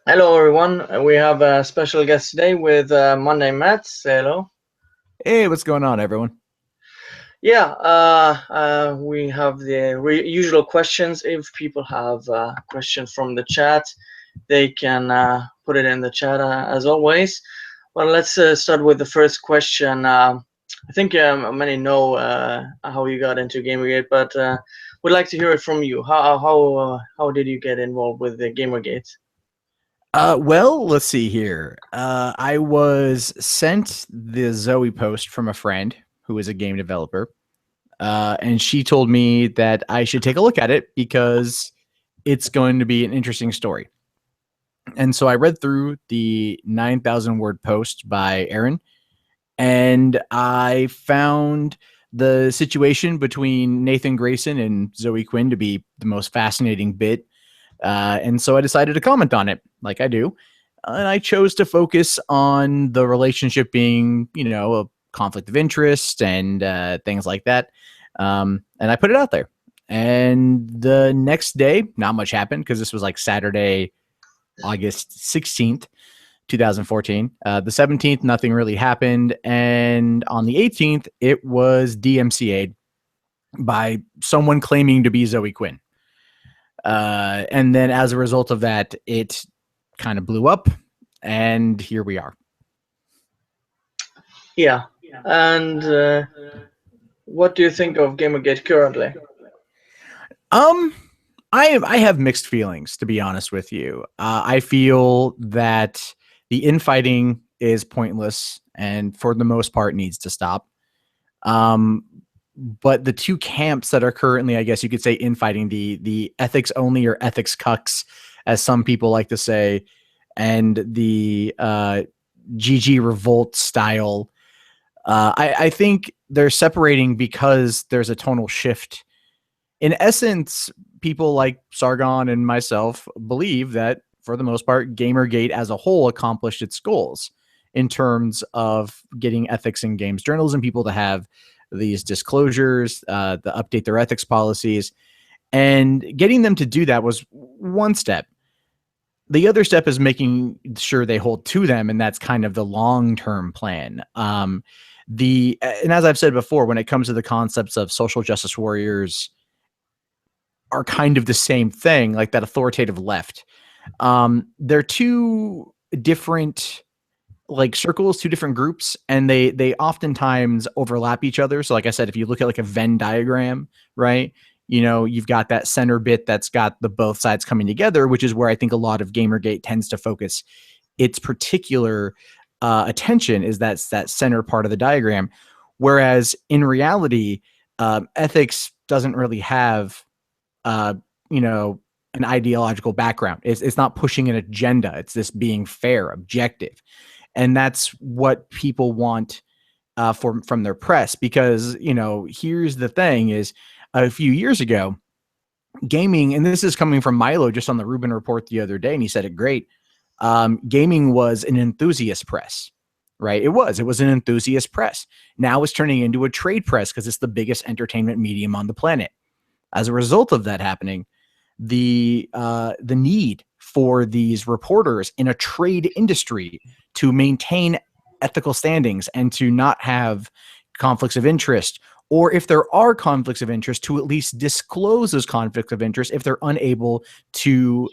Hello, everyone. We have a special guest today with MundaneMatt. Say hello. Hey, what's going on, everyone? Yeah, we have the usual questions. If people have questions from the chat, they can put it in the chat as always. Well, let's start with the first question. I think many know how you got into Gamergate, but we'd like to hear it from you. How did you get involved with the Gamergate? Well, let's see here. I was sent the Zoe post from a friend who is a game developer, and she told me that I should take a look at it because it's going to be an interesting story. And so I read through the 9,000 word post by Aaron, and I found the situation between Nathan Grayson and Zoe Quinn to be the most fascinating bit. And so I decided to comment on it, like I do. And I chose to focus on the relationship being, a conflict of interest and things like that. And I put it out there. And the next day, not much happened because this was like Saturday, August 16th, 2014. The 17th, nothing really happened. And on the 18th, it was DMCA'd by someone claiming to be Zoe Quinn. And then as a result of that, it kind of blew up, and here we are. Yeah, and what do you think of Gamergate currently? Um, I have mixed feelings, to be honest with you. I feel that the infighting is pointless and for the most part needs to stop. Um, but the two camps that are currently, I guess you could say, infighting, the ethics only or ethics cucks, as some people like to say, and the GG revolt style. I think they're separating because there's a tonal shift. In essence, people like Sargon and myself believe that, for the most part, Gamergate as a whole accomplished its goals in terms of getting ethics in games journalism, people to have these disclosures, to update their ethics policies, and getting them to do that was one step. The other step is making sure they hold to them, and that's kind of the long-term plan. And as I've said before, when it comes to the concepts of social justice warriors, are kind of the same thing, like that authoritative left. They're two different like circles, two different groups, and they oftentimes overlap each other. So like I said, if you look at like a Venn diagram, right? You've got that center bit that's got the both sides coming together, which is where I think a lot of Gamergate tends to focus its particular attention, is that's that center part of the diagram. Whereas in reality, ethics doesn't really have uh, an ideological background. It's not pushing an agenda. It's this being fair, objective. And that's what people want from their press, because here's the thing: is a few years ago, gaming, and this is coming from Milo just on the Rubin report the other day, and he said it great. Gaming was an enthusiast press, right? It was an enthusiast press. Now it's turning into a trade press because it's the biggest entertainment medium on the planet. As a result of that happening, the need for these reporters in a trade industry to maintain ethical standings and to not have conflicts of interest, or if there are conflicts of interest, to at least disclose those conflicts of interest if they're unable to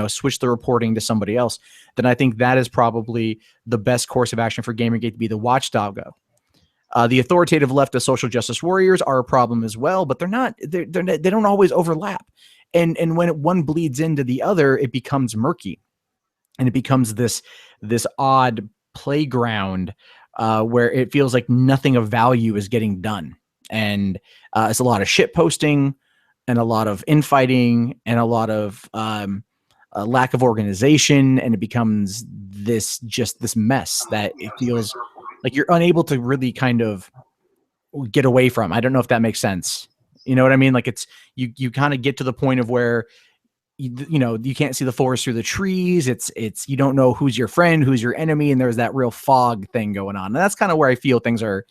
switch the reporting to somebody else, then I think that is probably the best course of action for Gamergate to be the watchdog of. The authoritative left of social justice warriors are a problem as well, but they don't always overlap. And when one bleeds into the other, it becomes murky, and it becomes this odd playground where it feels like nothing of value is getting done. And it's a lot of shit posting and a lot of infighting and a lot of a lack of organization, and it becomes this mess that it feels like you're unable to really kind of get away from. I don't know if that makes sense. You know what I mean? Like you kind of get to the point of where you can't see the forest through the trees. It's you don't know who's your friend, who's your enemy, and there's that real fog thing going on. And that's kind of where I feel things are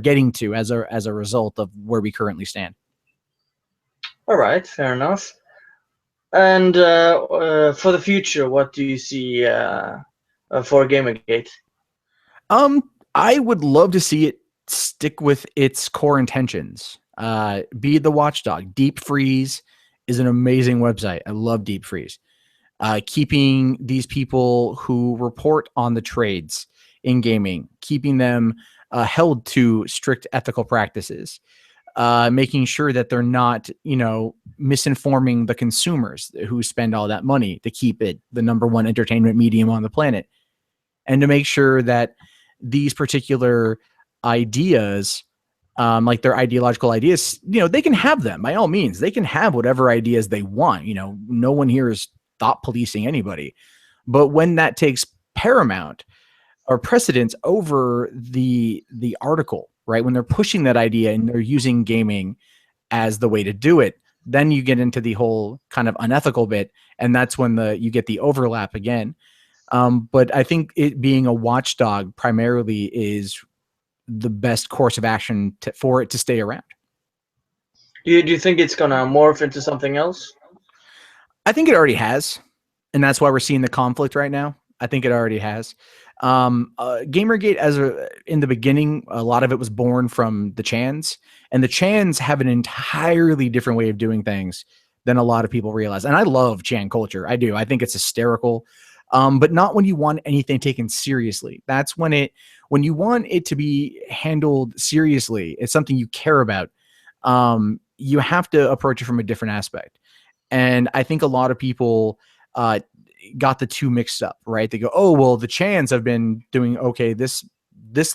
getting to as a result of where we currently stand. All right, fair enough. And for the future, what do you see for GamerGate? I would love to see it stick with its core intentions. Be the watchdog. Deep Freeze is an amazing website. I love Deep Freeze. Keeping these people who report on the trades in gaming, keeping them held to strict ethical practices, making sure that they're not, misinforming the consumers who spend all that money to keep it the number one entertainment medium on the planet, and to make sure that these particular ideas, like their ideological ideas, they can have them by all means. They can have whatever ideas they want. No one here is thought policing anybody. But when that takes paramount or precedence over the article, right? When they're pushing that idea and they're using gaming as the way to do it, then you get into the whole kind of unethical bit, and that's when you get the overlap again. But I think it being a watchdog primarily is the best course of action for it to stay around. Do you think it's gonna morph into something else? I think it already has, and that's why we're seeing the conflict right now. I think it already has. Gamergate, in the beginning, a lot of it was born from the Chans, and the Chans have an entirely different way of doing things than a lot of people realize. And I love Chan culture. I do. I think it's hysterical. But not when you want anything taken seriously. That's when you want it to be handled seriously. It's something you care about. You have to approach it from a different aspect. And I think a lot of people got the two mixed up, right? They go, oh, well, the Chans have been doing okay this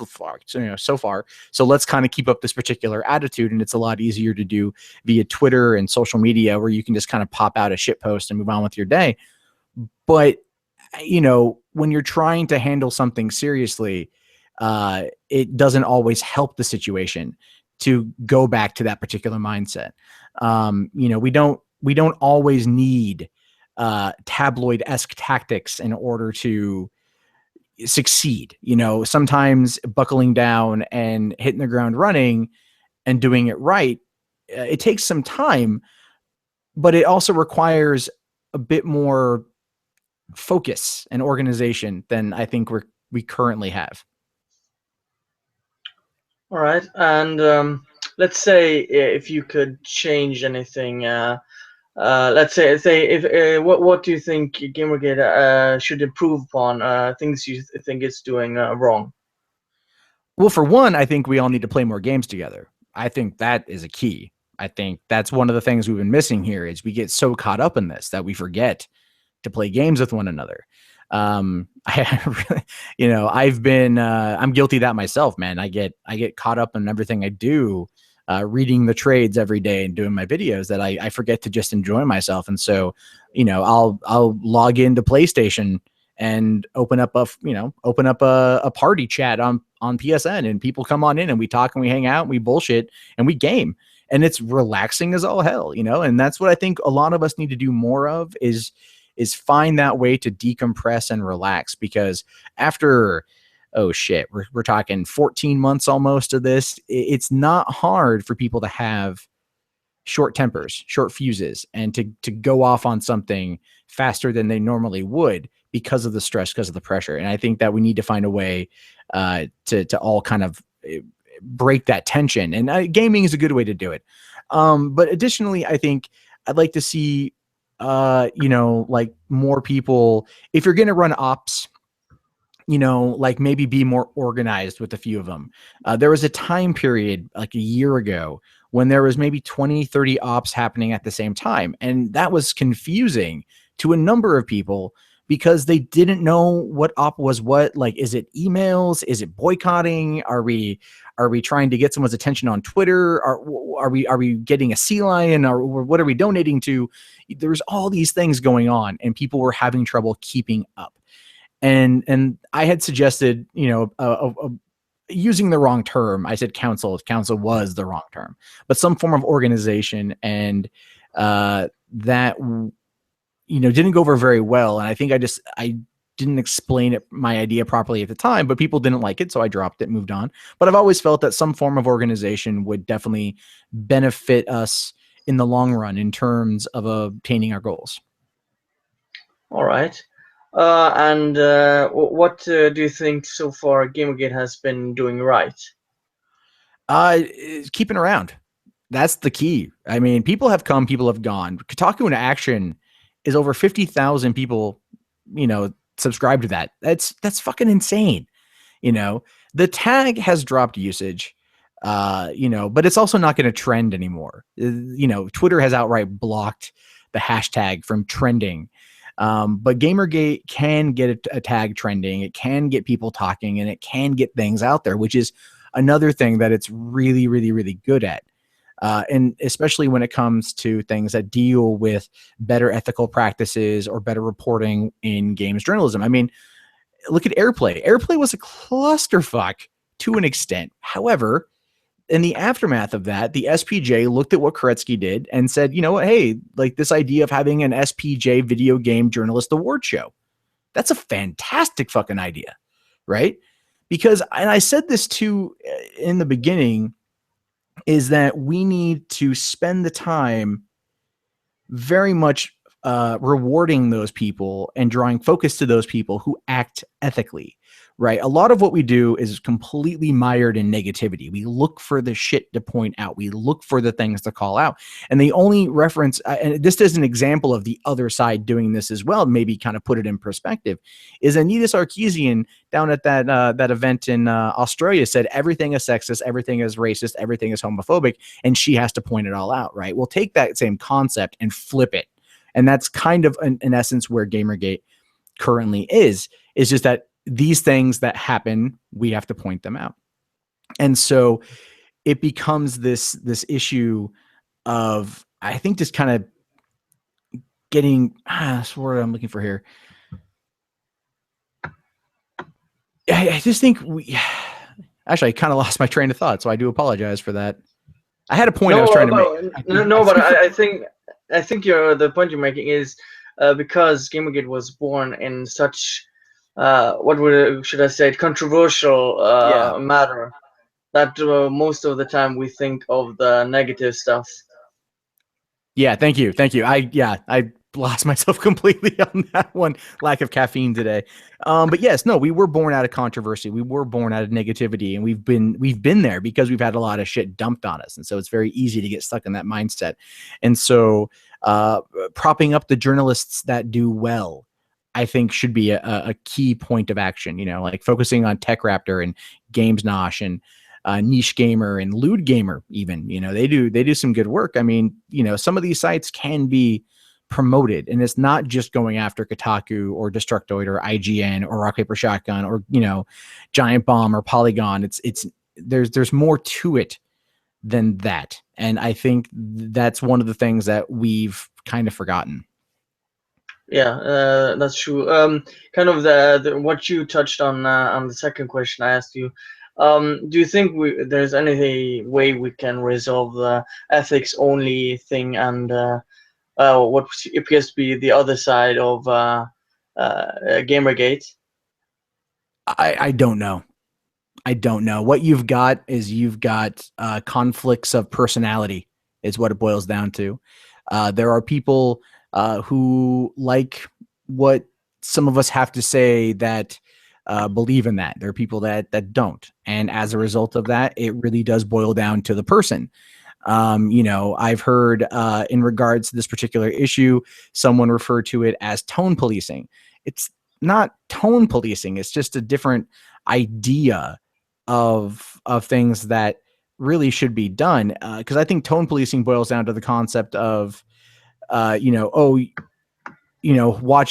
far, so far. So let's kind of keep up this particular attitude. And it's a lot easier to do via Twitter and social media, where you can just kind of pop out a shit post and move on with your day. But when you're trying to handle something seriously, it doesn't always help the situation to go back to that particular mindset. We don't always need tabloid-esque tactics in order to succeed. Sometimes buckling down and hitting the ground running and doing it right, it takes some time, but it also requires a bit more focus and organization than I think we currently have. All right, and let's say if you could change anything, let's say if what do you think GamerGate should improve upon? Things you think it's doing wrong? Well, for one, I think we all need to play more games together. I think that is a key. I think that's one of the things we've been missing here is we get so caught up in this that we forget to play games with one another. I've been, I'm guilty of that myself, man. I get caught up in everything I do, reading the trades every day and doing my videos, that I forget to just enjoy myself. And so, I'll log into PlayStation and open up a party chat on PSN, and people come on in and we talk and we hang out and we bullshit and we game, and it's relaxing as all hell, and that's what I think a lot of us need to do more of is find that way to decompress and relax, because after, we're talking 14 months almost of this, it's not hard for people to have short tempers, short fuses, and to go off on something faster than they normally would because of the stress, because of the pressure. And I think that we need to find a way to all kind of break that tension. And gaming is a good way to do it. But additionally, I think I'd like to see like more people, if you're going to run ops, like maybe be more organized with a few of them. There was a time period like a year ago when there was maybe 20, 30 ops happening at the same time. And that was confusing to a number of people because they didn't know what op was what. Like, is it emails? Is it boycotting? Are we trying to get someone's attention on Twitter? Are we getting a sea lion, or what are we donating to? There's all these things going on, and people were having trouble keeping up. And I had suggested, using the wrong term. I said council. Council was the wrong term, but some form of organization, and that didn't go over very well. And I think I didn't explain my idea properly at the time, but people didn't like it, so I dropped it, moved on. But I've always felt that some form of organization would definitely benefit us in the long run in terms of obtaining our goals. All right. And what do you think so far GamerGate has been doing right? Keeping around. That's the key. I mean, people have come, people have gone. Kotaku in Action is over 50,000 people, subscribe to that. That's fucking insane. The tag has dropped usage, but it's also not going to trend anymore. Twitter has outright blocked the hashtag from trending. But Gamergate can get a tag trending. It can get people talking, and it can get things out there, which is another thing that it's really, really, really good at. And especially when it comes to things that deal with better ethical practices or better reporting in games journalism. I mean, look at Airplay. Airplay was a clusterfuck to an extent. However, in the aftermath of that, the SPJ looked at what Koretsky did and said, you know what, hey, like this idea of having an SPJ video game journalist award show, that's a fantastic fucking idea, right? Because, and I said this too in the beginning, is that we need to spend the time very much rewarding those people and drawing focus to those people who act ethically, right? A lot of what we do is completely mired in negativity. We look for the shit to point out. We look for the things to call out. And the only reference, and this is an example of the other side doing this as well, maybe kind of put it in perspective, is Anita Sarkeesian down at that event in Australia said everything is sexist, everything is racist, everything is homophobic, and she has to point it all out, right? We'll take that same concept and flip it. And that's kind of, in essence, where Gamergate currently is just that these things that happen, we have to point them out. And so it becomes this issue of, I think, just kind of getting, that's what I'm looking for here. I just think actually, I kind of lost my train of thought, so I do apologize for that. I had a point I was trying to make. But I think the point you're making is because Gamergate was born in such should I say, controversial matter, that most of the time we think of the negative stuff. Yeah, thank you. I lost myself completely on that one. Lack of caffeine today. But yes, no, we were born out of controversy. We were born out of negativity, and we've been there because we've had a lot of shit dumped on us. And so it's very easy to get stuck in that mindset. And so propping up the journalists that do well, I think, should be a key point of action, like focusing on Tech Raptor and Games Nosh and Niche Gamer and Lewd Gamer even, they do some good work. I mean, some of these sites can be promoted, and it's not just going after Kotaku or Destructoid or IGN or Rock Paper Shotgun or, Giant Bomb or Polygon. There's more to it than that. And I think that's one of the things that we've kind of forgotten. Yeah, that's true. Kind of the what you touched on the second question I asked you. Do you think there's any way we can resolve the ethics only thing and what appears to be the other side of Gamergate? I don't know. What you've got is conflicts of personality is what it boils down to. There are people who like what some of us have to say that believe in that. There are people that don't. And as a result of that, it really does boil down to the person. I've heard in regards to this particular issue, someone referred to it as tone policing. It's not tone policing. It's just a different idea of things that really should be done. Because I think tone policing boils down to the concept of, watch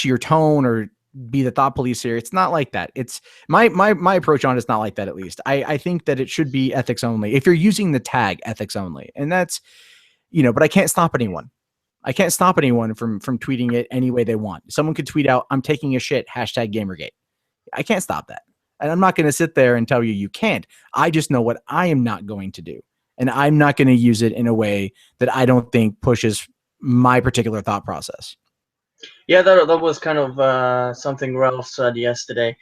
your tone or be the thought police here. It's not like that. It's my approach on it's not like that. At least I think that it should be ethics only. If you're using the tag ethics only, and that's, but I can't stop anyone. I can't stop anyone from tweeting it any way they want. Someone could tweet out, "I'm taking a shit," #Gamergate. I can't stop that. And I'm not going to sit there and tell you can't. I just know what I am not going to do. And I'm not going to use it in a way that I don't think pushes my particular thought process. Yeah, that was kind of something Ralph said yesterday.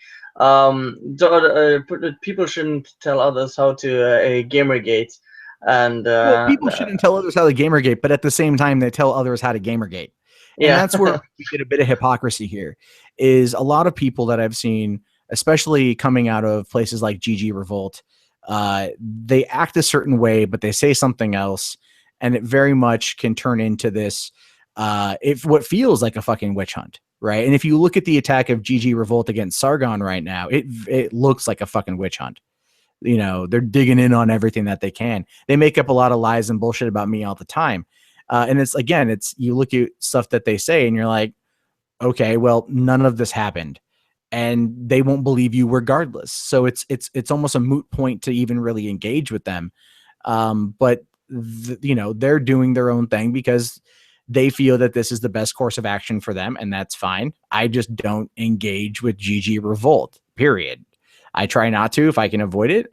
People shouldn't tell others how to Gamergate. And Well, people shouldn't tell others how to Gamergate, but at the same time, they tell others how to Gamergate. And yeah. that's where we get a bit of hypocrisy here. Is a lot of people that I've seen, especially coming out of places like GG Revolt, they act a certain way, but they say something else, and it very much can turn into this, if what feels like a fucking witch hunt, right? And if you look at the attack of GG Revolt against Sargon right now, it looks like a fucking witch hunt. You know, they're digging in on everything that they can. They make up a lot of lies and bullshit about me all the time. And it's, again, it's, you look at stuff that they say and you're like, okay, well, none of this happened, and they won't believe you regardless. So it's almost a moot point to even really engage with them. But you know, they're doing their own thing because they feel that this is the best course of action for them, and that's fine. I just don't engage with GG Revolt, period. I try not to if I can avoid it,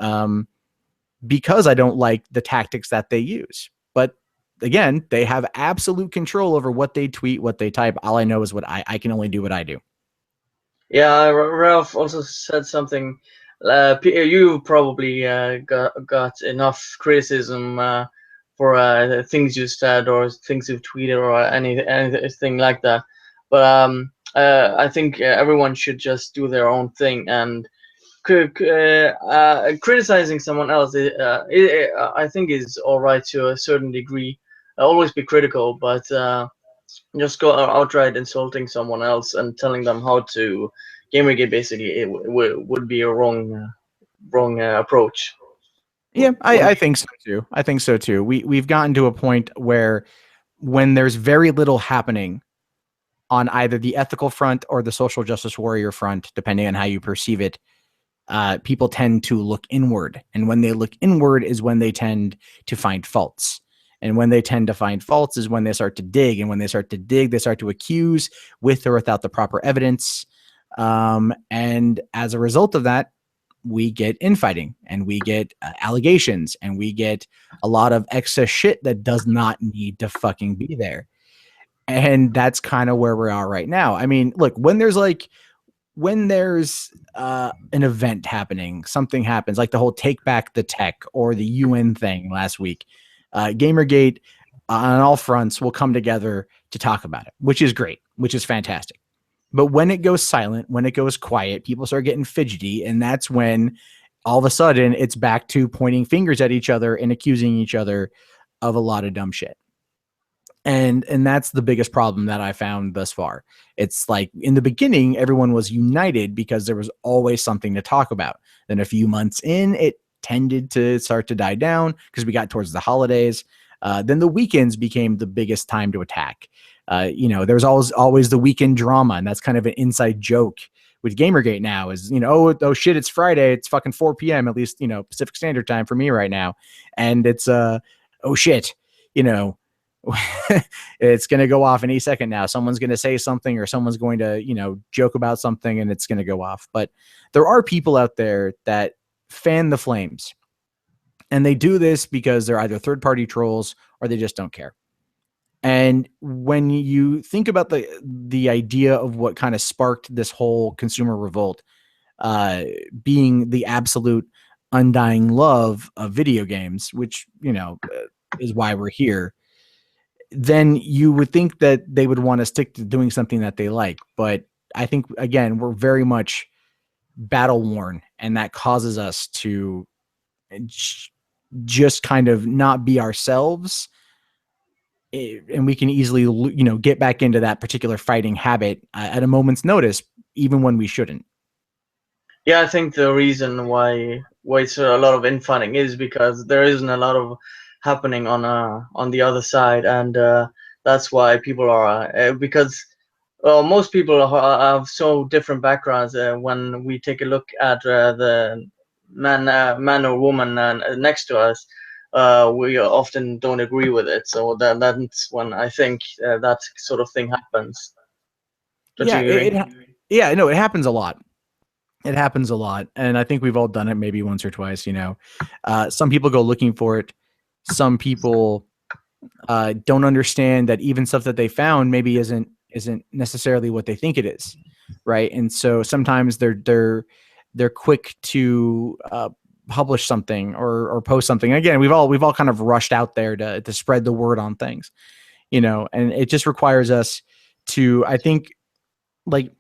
because I don't like the tactics that they use. But again, they have absolute control over what they tweet, what they type. All I know is what I can only do what I do. Yeah, Ralph also said something. You probably got enough criticism for things you said or things you've tweeted or anything like that. But I think everyone should just do their own thing, and criticizing someone else, I think, is all right to a certain degree. Always be critical, but just go outright insulting someone else and telling them how to gamergate, basically, it would be a wrong approach. Yeah, I think so too. I think so too. We've gotten to a point where when there's very little happening on either the ethical front or the social justice warrior front, depending on how you perceive it, people tend to look inward. And when they look inward is when they tend to find faults. And when they tend to find faults is when they start to dig. And when they start to dig, they start to accuse with or without the proper evidence. And as a result of that, we get infighting, and we get allegations, and we get a lot of excess shit that does not need to fucking be there. And that's kind of where we are right now. I mean, look, when there's an event happening, something happens, like the whole take back the tech or the UN thing last week, Gamergate on all fronts will come together to talk about it, which is great, which is fantastic. But when it goes silent, when it goes quiet, people start getting fidgety, and that's when all of a sudden it's back to pointing fingers at each other and accusing each other of a lot of dumb shit. And that's the biggest problem that I found thus far. It's like in the beginning, everyone was united because there was always something to talk about. Then a few months in, it tended to start to die down because we got towards the holidays. Then the weekends became the biggest time to attack. You know, there's always the weekend drama, and that's kind of an inside joke with Gamergate now is, you know, oh shit, it's Friday, it's fucking 4 p.m. at least, you know, Pacific Standard Time for me right now. And it's oh shit, you know, it's going to go off any second now. Someone's going to say something, or someone's going to, you know, joke about something, and it's going to go off. But there are people out there that fan the flames, and they do this because they're either third-party trolls or they just don't care. And when you think about the idea of what kind of sparked this whole consumer revolt, being the absolute undying love of video games, which, you know, is why we're here, then you would think that they would want to stick to doing something that they like. But I think, again, we're very much battle worn, and that causes us to just kind of not be ourselves. And we can easily, you know, get back into that particular fighting habit at a moment's notice, even when we shouldn't. Yeah, I think the reason why it's a lot of infighting is because there isn't a lot of happening on the other side, and that's why people are because most people have so different backgrounds. When we take a look at the man or woman next to us, we often don't agree with it. So that's when I think that sort of thing happens. Don't Yeah, you agree? yeah, no, it happens a lot. It happens a lot, and I think we've all done it maybe once or twice. You know, some people go looking for it. Some people don't understand that even stuff that they found maybe isn't necessarily what they think it is, right? And so sometimes they're quick to publish something or post something. Again, we've all kind of rushed out there to spread the word on things, and it just requires us to, I think, like,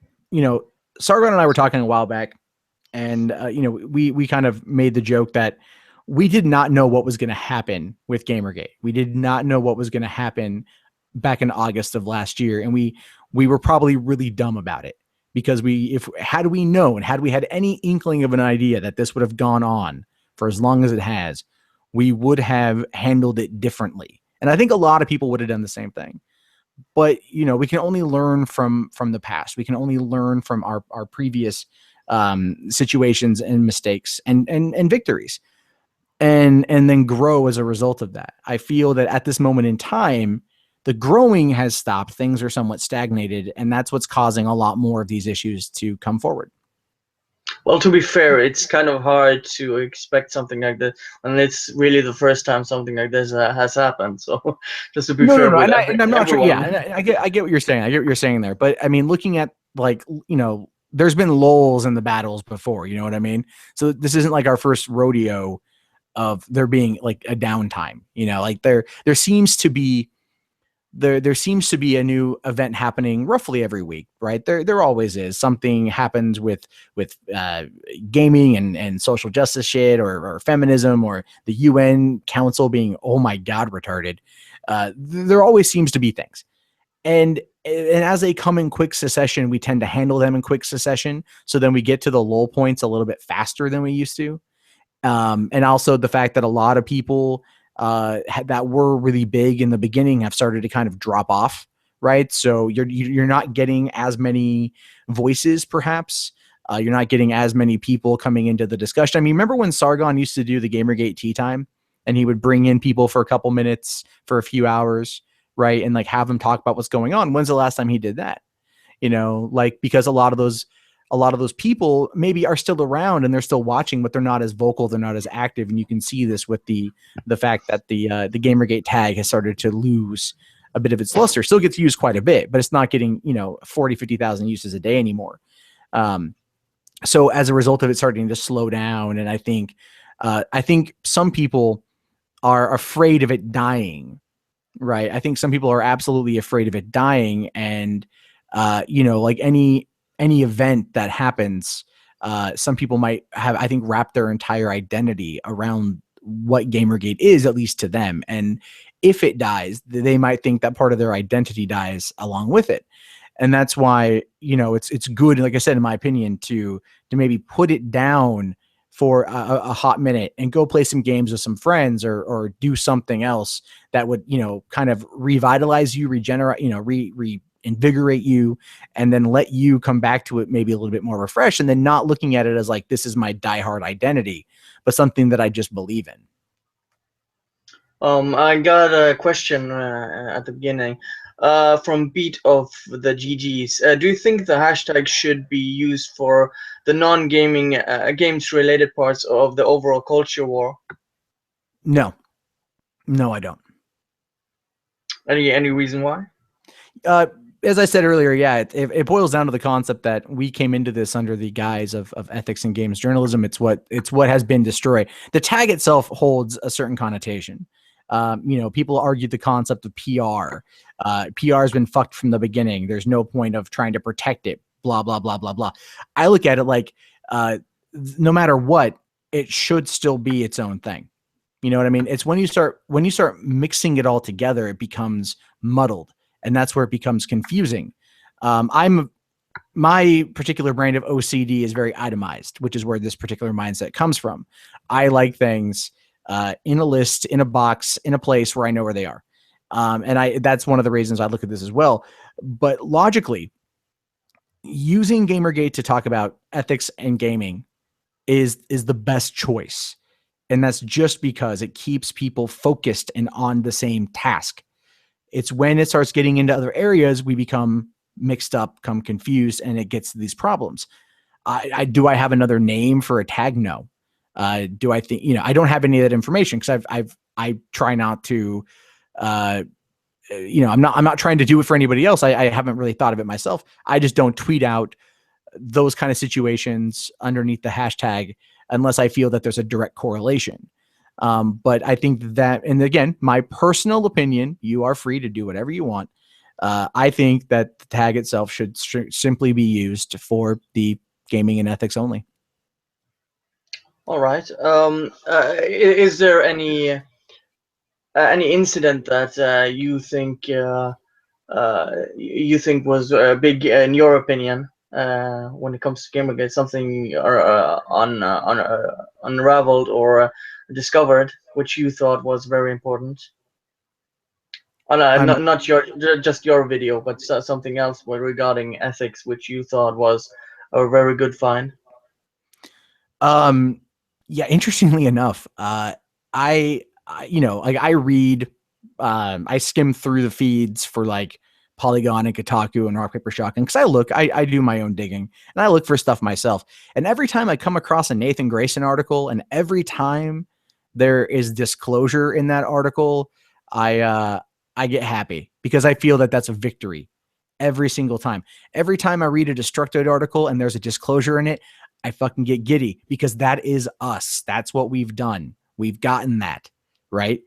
Sargon and I were talking a while back, and we kind of made the joke that we did not know what was going to happen with Gamergate. We did not know what was going to happen back in August of last year, and we were probably really dumb about it, because had we known, had we had any inkling of an idea that this would have gone on for as long as it has, we would have handled it differently. And I think a lot of people would have done the same thing. But we can only learn from the past. We can only learn from our previous situations and mistakes and victories, and then grow as a result of that. I feel that at this moment in time, the growing has stopped. Things are somewhat stagnated, and that's what's causing a lot more of these issues to come forward. Well, to be fair, it's kind of hard to expect something like this, and it's really the first time something like this has happened. So, just to be fair, no, and I'm not sure. Yeah, and I get what you're saying. I get what you're saying there. But I mean, looking at, like, there's been lulls in the battles before. You know what I mean? So this isn't like our first rodeo of there being like a downtime. Like there seems to be. There seems to be a new event happening roughly every week, right? There always is. Something happens with gaming and social justice shit, or feminism, or the UN Council being, oh my God, retarded. There always seems to be things. And as they come in quick succession, we tend to handle them in quick succession. So then we get to the lull points a little bit faster than we used to. And also the fact that a lot of people that were really big in the beginning have started to kind of drop off, right? So you're not getting as many voices, perhaps. You're not getting as many people coming into the discussion. I mean, remember when Sargon used to do the Gamergate Tea Time, and he would bring in people for a couple minutes, for a few hours, right? And like have them talk about what's going on. When's the last time he did that? Like, because a lot of those people maybe are still around and they're still watching, but they're not as vocal, they're not as active. And you can see this with the fact that the Gamergate tag has started to lose a bit of its luster. Still gets used quite a bit, but it's not getting 40, 50,000 uses a day anymore. So as a result of it starting to slow down, and I think some people are afraid of it dying, right? I think some people are absolutely afraid of it dying, and like any event that happens, some people might have, I think, wrapped their entire identity around what Gamergate is, at least to them. And if it dies, they might think that part of their identity dies along with it. And that's why, it's good, like I said, in my opinion, to maybe put it down for a hot minute and go play some games with some friends, or do something else that would, kind of revitalize you, regenerate, reinvigorate you, and then let you come back to it maybe a little bit more refreshed, and then not looking at it as like, this is my diehard identity, but something that I just believe in. I got a question at the beginning from Beat of the GGs. Do you think the hashtag should be used for the non-gaming games related parts of the overall culture war? No, I don't. Any reason why? As I said earlier, yeah, it boils down to the concept that we came into this under the guise of ethics and games journalism. It's what has been destroyed. The tag itself holds a certain connotation. People argue the concept of PR. PR has been fucked from the beginning. There's no point of trying to protect it. Blah, blah, blah, blah, blah. I look at it like, no matter what, it should still be its own thing. You know what I mean? It's when you start mixing it all together, it becomes muddled. And that's where it becomes confusing. My particular brand of OCD is very itemized, which is where this particular mindset comes from. I like things in a list, in a box, in a place where I know where they are. And that's one of the reasons I look at this as well. But logically, using Gamergate to talk about ethics and gaming is the best choice. And that's just because it keeps people focused and on the same task. It's when it starts getting into other areas, we become mixed up, become confused, and it gets to these problems. Do I have another name for a tag? No. Do I think, I don't have any of that information, because I try not to, I'm not trying to do it for anybody else. I haven't really thought of it myself. I just don't tweet out those kind of situations underneath the hashtag unless I feel that there's a direct correlation. But I think that, and again, my personal opinion, you are free to do whatever you want. I think that the tag itself should simply be used for the gaming and ethics only. All right. Is there any incident that you think was big in your opinion when it comes to Gamergate? Something or unraveled or discovered which you thought was very important? Not just your video, but something else regarding ethics, which you thought was a very good find. Yeah, interestingly enough, I you know, like I read, I skim through the feeds for like Polygon and Kotaku and Rock Paper Shotgun because I do my own digging and I look for stuff myself. And every time I come across a Nathan Grayson article, and every time there is disclosure in that article, I get happy because I feel that that's a victory every single time. Every time I read a Destructoid article and there's a disclosure in it, I fucking get giddy because that is us. That's what we've done. We've gotten that, right?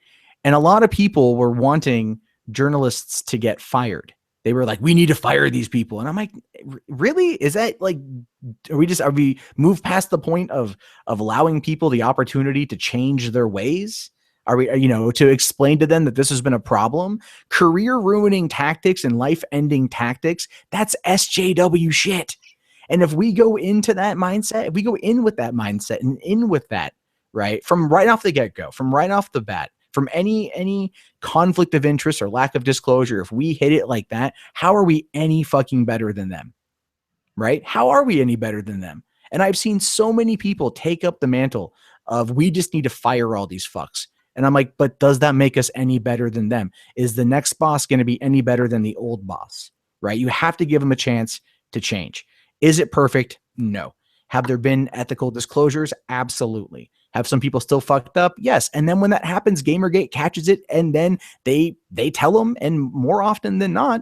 And a lot of people were wanting journalists to get fired. They were like, we need to fire these people. And I'm like, really? Is that like, are we moved past the point of allowing people the opportunity to change their ways? Are we, you know, to explain to them that this has been a problem? Career ruining tactics and life ending tactics, that's SJW shit. And if we go into that mindset, if we go in with that mindset and in with that, right, from right off the get-go, from right off the bat, from any conflict of interest or lack of disclosure, if we hit it like that, how are we any fucking better than them? Right? How are we any better than them? And I've seen so many people take up the mantle of we just need to fire all these fucks. And I'm like, but does that make us any better than them? Is the next boss going to be any better than the old boss? Right? You have to give them a chance to change. Is it perfect? No. Have there been ethical disclosures? Absolutely. Have some people still fucked up? Yes. And then when that happens, Gamergate catches it, and then they tell them, and more often than not,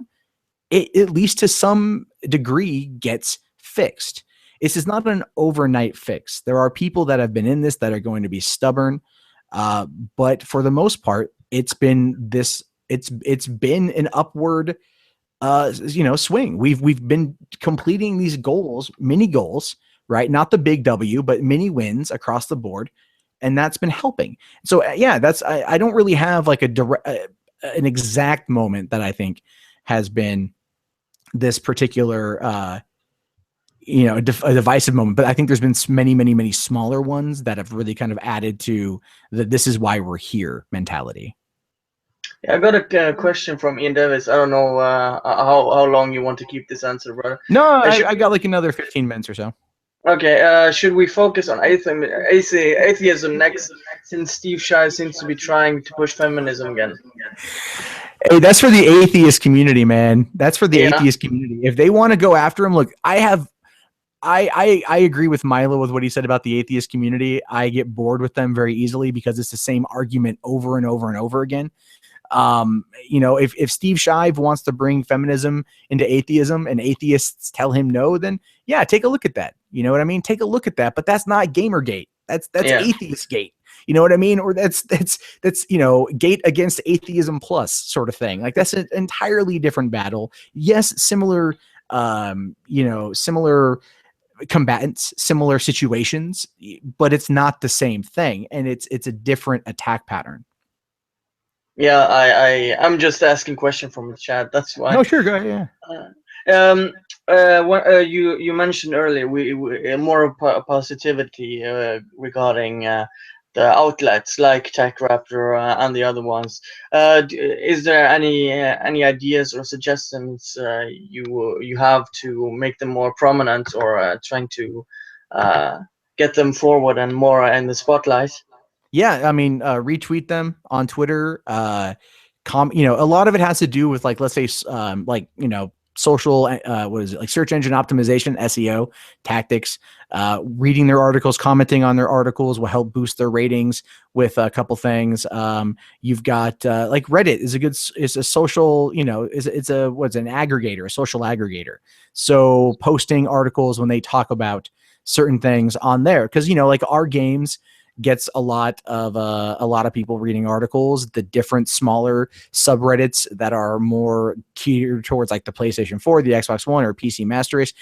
it at least to some degree gets fixed. This is not an overnight fix. There are people that have been in this that are going to be stubborn, but for the most part, it's been this. It's been an upward swing. We've been completing these goals, mini goals, right? Not the big W, but mini wins across the board. And that's been helping. So yeah, I don't really have like an exact moment that I think has been this particular, a divisive moment, but I think there's been many smaller ones that have really kind of added to the, this is why we're here mentality. I got a question from Ian Davis. I don't know how long you want to keep this answer, brother. No, I got like another 15 minutes or so. Okay, should we focus on atheism next, since Steve Shive seems to be trying to push feminism again? Hey, that's for the atheist community, man. That's for the atheist community. If they want to go after him, look, I agree with Milo with what he said about the atheist community. I get bored with them very easily because it's the same argument over and over and over again. If Steve Shive wants to bring feminism into atheism and atheists tell him no, then yeah, take a look at that. You know what I mean? Take a look at that, but that's not Gamergate. That's Atheist Gate. You know what I mean? Or that's Gate against atheism plus sort of thing. Like that's an entirely different battle. Yes, similar combatants, similar situations, but it's not the same thing, and it's a different attack pattern. Yeah, I'm just asking question from the chat. That's why. No, sure, go ahead. You mentioned earlier we more positivity regarding the outlets like TechRaptor and the other ones. Is there any ideas or suggestions you have to make them more prominent, or trying to get them forward and more in the spotlight? Yeah, I mean, retweet them on Twitter. A lot of it has to do with, like, let's say, social, what is it, like search engine optimization, SEO tactics. Reading their articles, commenting on their articles will help boost their ratings with a couple things. You've got like Reddit is a social, it's an aggregator, a social aggregator. So posting articles when they talk about certain things on there. Because, you know, like our games gets a lot of people reading articles. The different smaller subreddits that are more geared towards like the PlayStation 4, the Xbox One, or PC Master Race,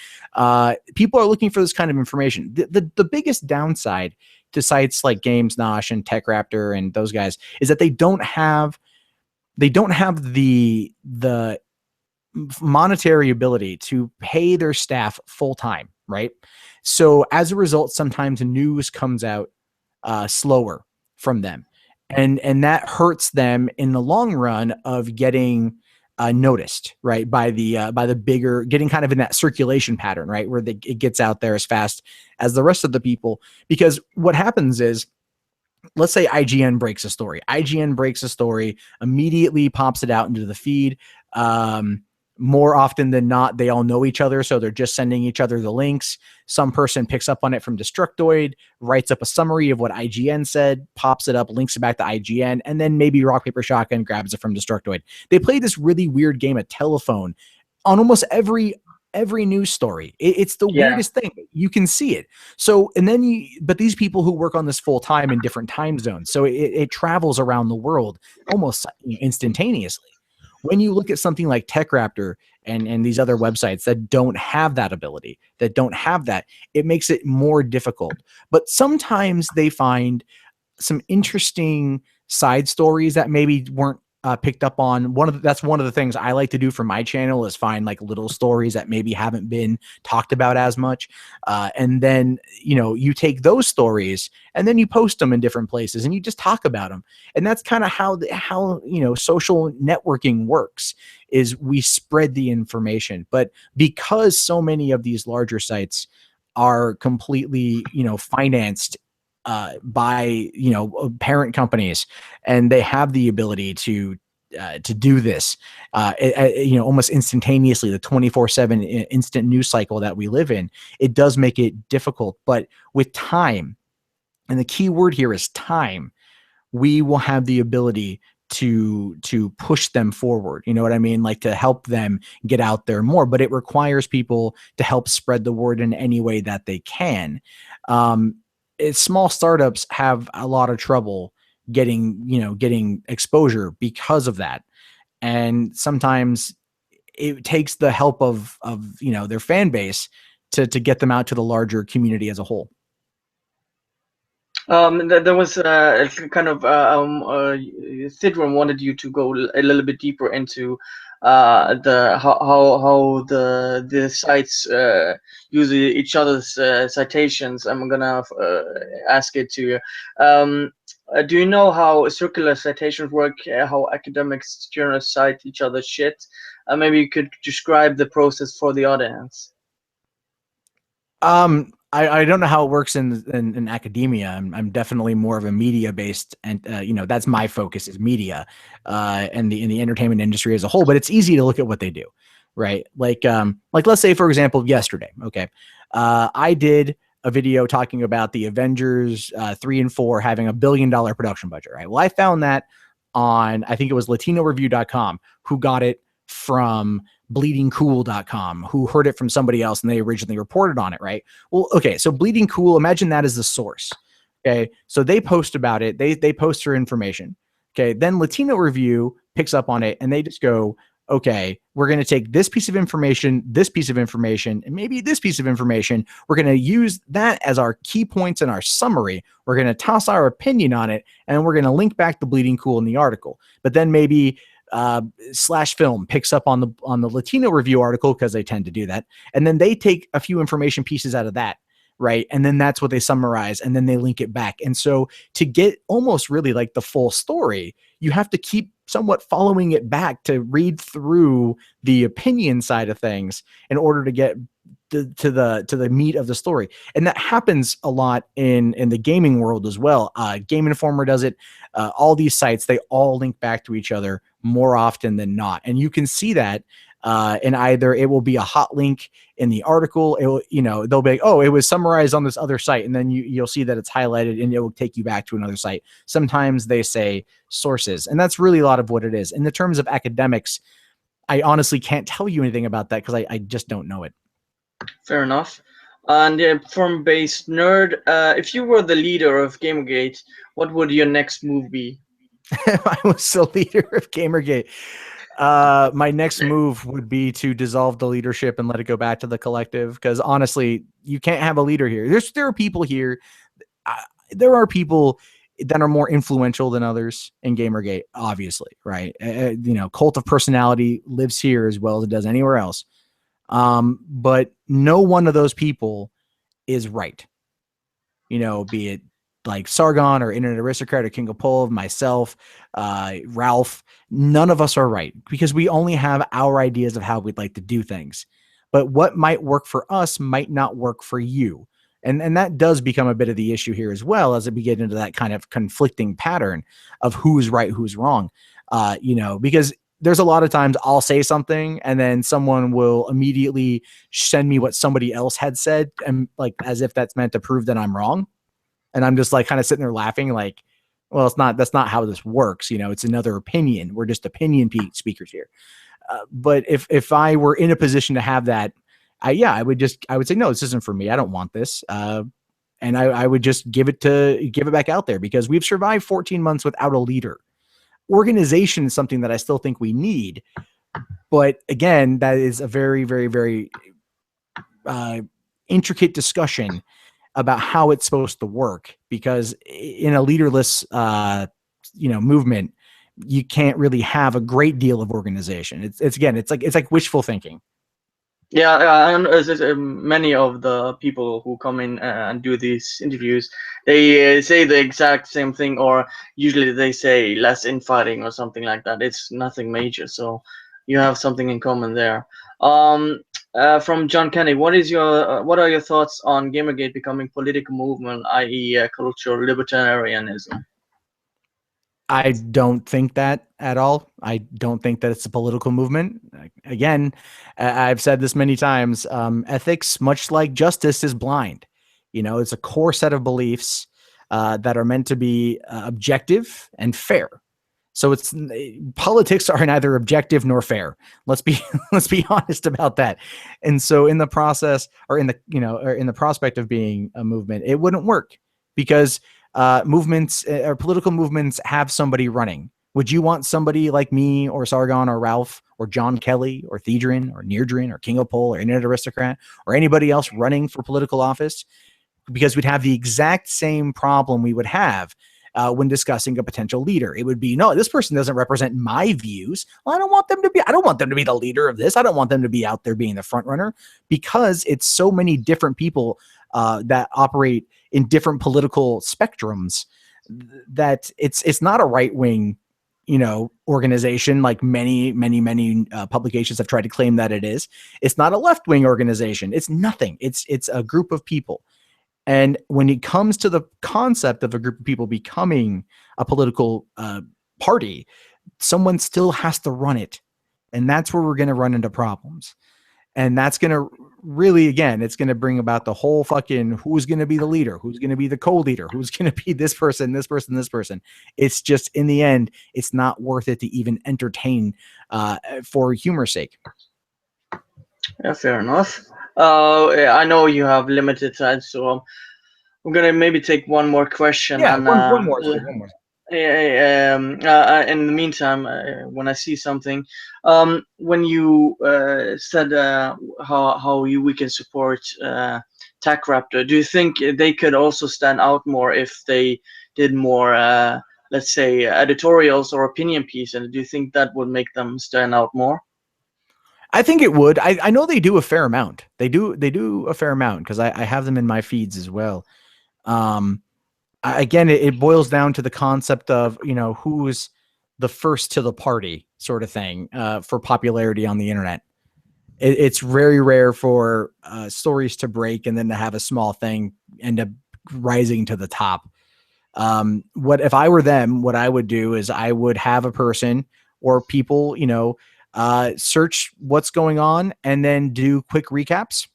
people are looking for this kind of information. The biggest downside to sites like GamesNosh and TechRaptor and those guys is that they don't have the monetary ability to pay their staff full time, right? So as a result, sometimes news comes out slower from them, and that hurts them in the long run of getting noticed, right, by the bigger, getting kind of in that circulation pattern, right, where it gets out there as fast as the rest of the people. Because what happens is, let's say IGN breaks a story. IGN breaks a story, immediately pops it out into the feed. More often than not, they all know each other, so they're just sending each other the links. Some person picks up on it from Destructoid, writes up a summary of what IGN said, pops it up, links it back to IGN, and then maybe Rock, Paper, Shotgun grabs it from Destructoid. They play this really weird game of telephone on almost every news story. It's the weirdest thing. You can see it. So, and then but these people who work on this full time in different time zones, so it travels around the world almost instantaneously. When you look at something like TechRaptor and these other websites that don't have that ability, that don't have that, it makes it more difficult. But sometimes they find some interesting side stories that maybe weren't picked up on. That's one of the things I like to do for my channel, is find like little stories that maybe haven't been talked about as much. And then, you know, you take those stories and then you post them in different places and you just talk about them. And that's kind of how, you know, social networking works, is we spread the information. But because so many of these larger sites are completely, you know, financed by, you know, parent companies, and they have the ability to do this, you know, almost instantaneously, the 24/7 instant news cycle that we live in. It does make it difficult, but with time, and the key word here is time, we will have the ability to push them forward. You know what I mean? Like, to help them get out there more, but it requires people to help spread the word in any way that they can. Small startups have a lot of trouble getting exposure because of that. And sometimes it takes the help of you know, their fan base to get them out to the larger community as a whole. There was kind of Sidron wanted you to go a little bit deeper into the how the sites use each other's citations. I'm gonna ask it to you. Do you know how circular citations work? How academics, journalists cite each other's shit? Maybe you could describe the process for the audience. I don't know how it works in academia. I'm definitely more of a media based, and you know, that's my focus, is media, and in the entertainment industry as a whole. But it's easy to look at what they do, right? Like let's say, for example, yesterday, okay, I did a video talking about the Avengers 3 and 4 having $1 billion production budget, right? Well, I found that on, I think it was LatinoReview.com, who got it from bleedingcool.com, who heard it from somebody else and they originally reported on it, right? Well, okay, so Bleeding Cool, imagine that as the source. Okay, so they post about it, they post their information. Okay, then Latino Review picks up on it and they just go, okay, we're going to take this piece of information, and maybe this piece of information. We're going to use that as our key points in our summary. We're going to toss our opinion on it, and we're going to link back to Bleeding Cool in the article. But then maybe Slash Film picks up on the Latino Review article, because they tend to do that, and then they take a few information pieces out of that, right? And then that's what they summarize, and then they link it back. And so to get almost really like the full story, you have to keep somewhat following it back to read through the opinion side of things in order to get to the meat of the story. And that happens a lot in the gaming world as well. Game Informer does it. All these sites, they all link back to each other more often than not. And you can see that and either it will be a hot link in the article, it will, you know, they'll be like, oh, it was summarized on this other site, and then you'll see that it's highlighted and it will take you back to another site. Sometimes they say sources, and that's really a lot of what it is. In the terms of academics, I honestly can't tell you anything about that because I just don't know it. Fair enough. And Form-based nerd, if you were the leader of Gamergate, what would your next move be? I was the leader of Gamergate. My next move would be to dissolve the leadership and let it go back to the collective. Because honestly, you can't have a leader here. There are people here. There are people that are more influential than others in Gamergate, obviously, right? Cult of personality lives here as well as it does anywhere else. But no one of those people is right. Be it like Sargon or Internet Aristocrat or King of Pole, myself, Ralph, none of us are right because we only have our ideas of how we'd like to do things. But what might work for us might not work for you. And that does become a bit of the issue here as well as we get into that kind of conflicting pattern of who's right, who's wrong. Because there's a lot of times I'll say something and then someone will immediately send me what somebody else had said and like as if that's meant to prove that I'm wrong. And I'm just like kind of sitting there laughing like, well, that's not how this works. It's another opinion. We're just opinion speakers here. But if I were in a position to have that, I would say, no, this isn't for me. I don't want this. And I would just give it back out there because we've survived 14 months without a leader. Organization is something that I still think we need. But again, that is a very, very, very intricate discussion about how it's supposed to work, because in a leaderless, movement, you can't really have a great deal of organization. It's like wishful thinking. Yeah, and many of the people who come in and do these interviews, they say the exact same thing, or usually they say less infighting or something like that. It's nothing major, so you have something in common there. From John Kenny, what are your thoughts on Gamergate becoming political movement, i.e., cultural libertarianism? I don't think that at all. I don't think that it's a political movement. Again, I've said this many times. Ethics, much like justice, is blind. It's a core set of beliefs that are meant to be objective and fair. So politics are neither objective nor fair. Let's be honest about that. And so in the process, or in the prospect of being a movement, it wouldn't work because movements or political movements have somebody running. Would you want somebody like me or Sargon or Ralph or John Kelly or Thedrin or Neardrin or King of Pole or Internet Aristocrat or anybody else running for political office? Because we'd have the exact same problem we would have when discussing a potential leader. It would be, no, this person doesn't represent my views. Well, I don't want them to be the leader of this. I don't want them to be out there being the front runner, because it's so many different people that operate in different political spectrums that it's not a right wing, organization like many publications have tried to claim that it is. It's not a left wing organization. It's nothing. It's a group of people. And when it comes to the concept of a group of people becoming a political party, someone still has to run it. And that's where we're going to run into problems. And that's going to really, again, it's going to bring about the whole fucking who's going to be the leader, who's going to be the co-leader, who's going to be this person, this person, this person. It's just, in the end, it's not worth it to even entertain for humor's sake. Yeah, fair enough. I know you have limited time, so I'm gonna maybe take one more question. Yeah, and one more. In the meantime, when I see something, when you said how we can support Tech Raptor, do you think they could also stand out more if they did more, let's say, editorials or opinion pieces? And do you think that would make them stand out more? I think it would. I know they do a fair amount. They do a fair amount because I have them in my feeds as well. Again, it boils down to the concept of, who's the first to the party sort of thing for popularity on the internet. It's very rare for stories to break and then to have a small thing end up rising to the top. What if I were them, what I would do is I would have a person or people, search what's going on and then do quick recaps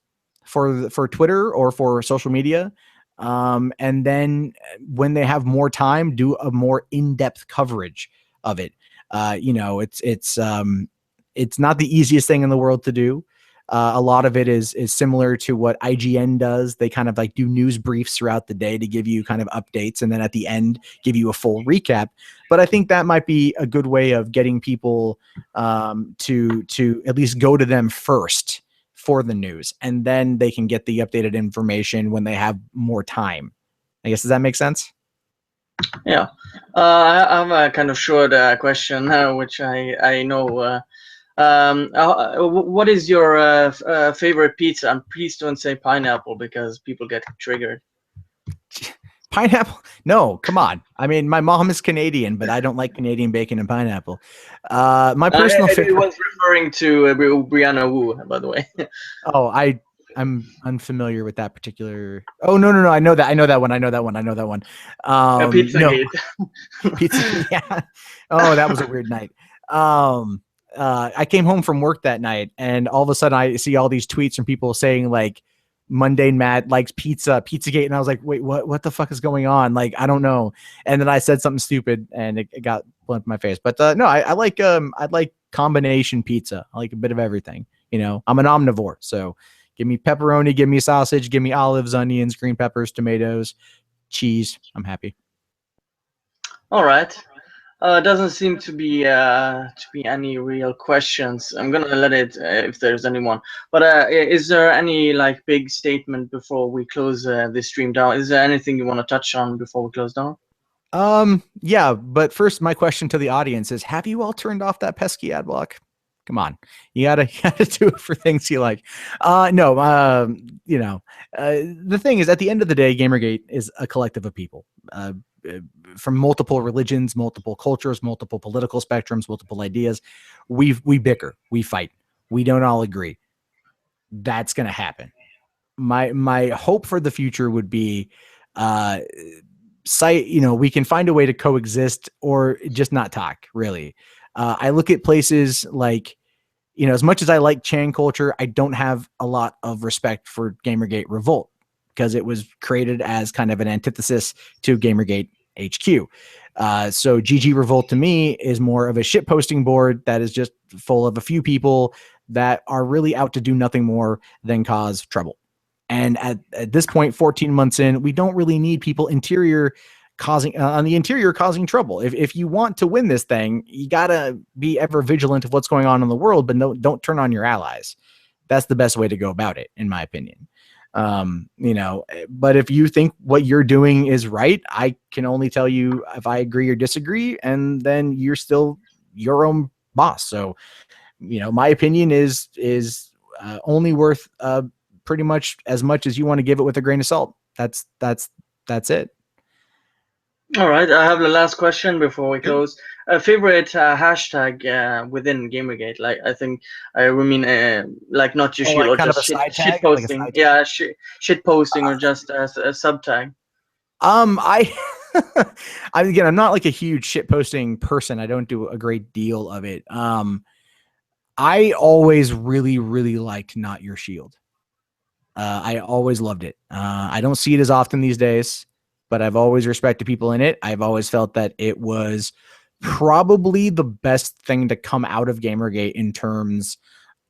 for Twitter or for social media. And then when they have more time, do a more in-depth coverage of it. It's not the easiest thing in the world to do. A lot of it is similar to what IGN does. They kind of like do news briefs throughout the day to give you kind of updates, and then at the end give you a full recap. But I think that might be a good way of getting people to at least go to them first for the news, and then they can get the updated information when they have more time. I guess, does that make sense? Yeah. I have a kind of short question, which I know. What is your favorite pizza? And please don't say pineapple because people get triggered. Pineapple? No, come on. I mean, my mom is Canadian, but I don't like Canadian bacon and pineapple. My personal favorite. I was referring to Brianna Wu, by the way. Oh, I'm unfamiliar with that particular. Oh, no. I know that one. Pizzagate. No. Pizza. Yeah. Oh, that was a weird night. I came home from work that night, and all of a sudden I see all these tweets from people saying like, MundaneMatt likes Pizzagate, and I was like, wait, what the fuck is going on? Like, I don't know. And then I said something stupid, and it got blown up in my face. But no, I like combination pizza. I like a bit of everything. You know, I'm an omnivore, so give me pepperoni, give me sausage, give me olives, onions, green peppers, tomatoes, cheese. I'm happy. All right. Doesn't seem to be any real questions. I'm gonna let it if there's anyone. But is there any like big statement before we close this stream down? Is there anything you want to touch on before we close down? Yeah, but first, my question to the audience is: have you all turned off that pesky ad block? Come on, you gotta do it for things you like. No, you know, the thing is, at the end of the day, GamerGate is a collective of people. From multiple religions, multiple cultures, multiple political spectrums, multiple ideas. We bicker, we fight, we don't all agree. That's going to happen. My hope for the future would be, we can find a way to coexist or just not talk, really. I look at places like, as much as I like Chan culture, I don't have a lot of respect for GamerGate Revolt because it was created as kind of an antithesis to GamerGate HQ. So GG Revolt to me is more of a shit posting board that is just full of a few people that are really out to do nothing more than cause trouble. And at this point, 14 months in, we don't really need people on the interior causing trouble. If you want to win this thing, you gotta be ever vigilant of what's going on in the world, but don't turn on your allies. That's the best way to go about it, in my opinion. But if you think what you're doing is right, I can only tell you if I agree or disagree, and then you're still your own boss. So, my opinion is only worth pretty much as you want to give it with a grain of salt. That's it. All right, I have the last question before we close. Favorite hashtag within GamerGate? Like, I think we mean like not just like or kind just of a shit tag, like a posting. side tag? Yeah, shit posting or just a sub tag. I'm not like a huge shit posting person. I don't do a great deal of it. I always really, really liked Not Your Shield. I always loved it. I don't see it as often these days, but I've always respected people in it. I've always felt that it was probably the best thing to come out of GamerGate in terms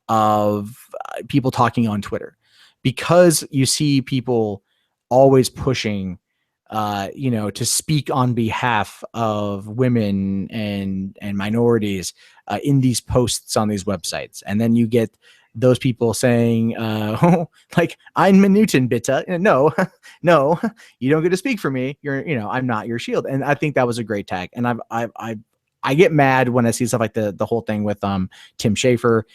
of people talking on Twitter, because you see people always pushing, to speak on behalf of women and minorities in these posts on these websites. And then you get those people saying, like, I'm Newton, bitte. No, no, you don't get to speak for me. I'm not your shield. And I think that was a great tag. And I get mad when I see stuff like the whole thing with Tim Schafer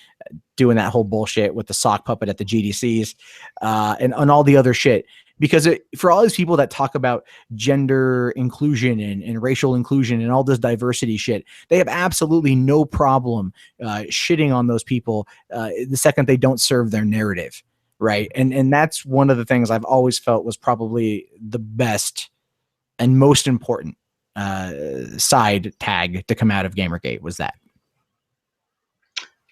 doing that whole bullshit with the sock puppet at the GDCs and all the other shit. Because for all these people that talk about gender inclusion and racial inclusion and all this diversity shit, they have absolutely no problem shitting on those people the second they don't serve their narrative, right? And that's one of the things I've always felt was probably the best and most important side tag to come out of GamerGate was that.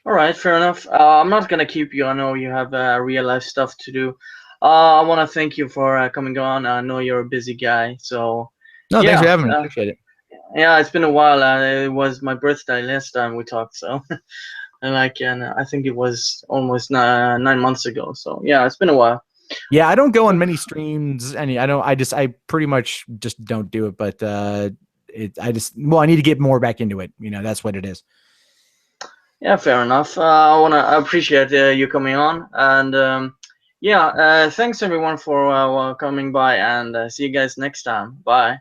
All right, fair enough. I'm not gonna keep you. I know you have real life stuff to do. I want to thank you for coming on. I know you're a busy guy, so no, thanks for having me. Appreciate it. Yeah, it's been a while. It was my birthday last time we talked, so and I think it was almost 9 months ago. So yeah, it's been a while. Yeah, I don't go on many streams. I pretty much just don't do it. But I need to get more back into it. That's what it is. Yeah, fair enough. I appreciate you coming on, and yeah, thanks everyone for coming by, and see you guys next time. Bye.